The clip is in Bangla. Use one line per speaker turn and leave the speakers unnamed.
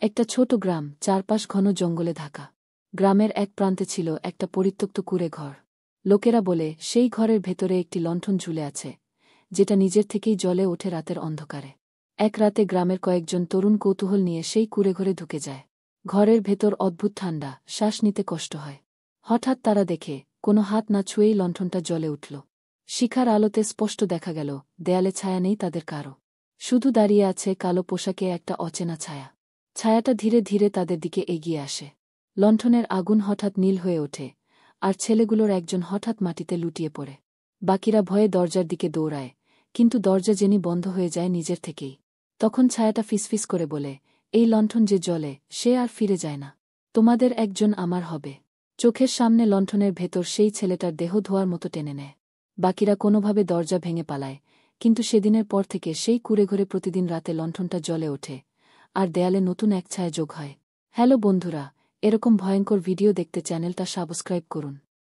একটা ছোট গ্রাম, চারপাশ ঘন জঙ্গলে ঢাকা। গ্রামের এক প্রান্তে ছিল একটা পরিত্যক্ত কুঁড়ে ঘর। লোকেরা বলে সেই ঘরের ভেতরে একটি লণ্ঠন ঝুলে আছে, যেটা নিজের থেকেই জ্বলে ওঠে রাতের অন্ধকারে। এক রাতে গ্রামের কয়েকজন তরুণ কৌতূহল নিয়ে সেই কুঁড়েঘরে ঢুকে যায়। ঘরের ভেতর অদ্ভুত ঠান্ডা, শ্বাস নিতে কষ্ট হয়। হঠাৎ তারা দেখে, কোনো হাত না ছুঁয়েই লণ্ঠনটা জ্বলে উঠল। শিখার আলোতে স্পষ্ট দেখা গেল, দেয়ালে ছায়া নেই তাদের কারো। শুধু দাঁড়িয়ে আছে কালো পোশাকে একটা অচেনা ছায়া। ছায়াটা ধীরে ধীরে তাদের দিকে এগিয়ে আসে। লণ্ঠনের আগুন হঠাৎ নীল হয়ে ওঠে, আর ছেলেগুলোর একজন হঠাৎ মাটিতে লুটিয়ে পড়ে। বাকিরা ভয়ে দরজার দিকে দৌড়ায়, কিন্তু দরজা যেনি বন্ধ হয়ে যায় নিজের থেকেই। তখন ছায়াটা ফিসফিস করে বলে, এই লণ্ঠন যে জ্বলে, সে আর ফিরে যায় না। তোমাদের একজন আমার হবে। চোখের সামনে লণ্ঠনের ভেতর সেই ছেলেটার দেহ ধোয়ার মতো টেনে নেয়। বাকিরা কোনোভাবে দরজা ভেঙে পালায়, কিন্তু সেদিনের পর থেকে সেই কুঁড়েঘরে প্রতিদিন রাতে লণ্ঠনটা জ্বলে ওঠে, আর দেয়ালে নতুন এক ছায়া যোগ হয়। হ্যালো বন্ধুরা, এরকম ভয়ঙ্কর ভিডিও দেখতে চ্যানেলটা সাবস্ক্রাইব করুন।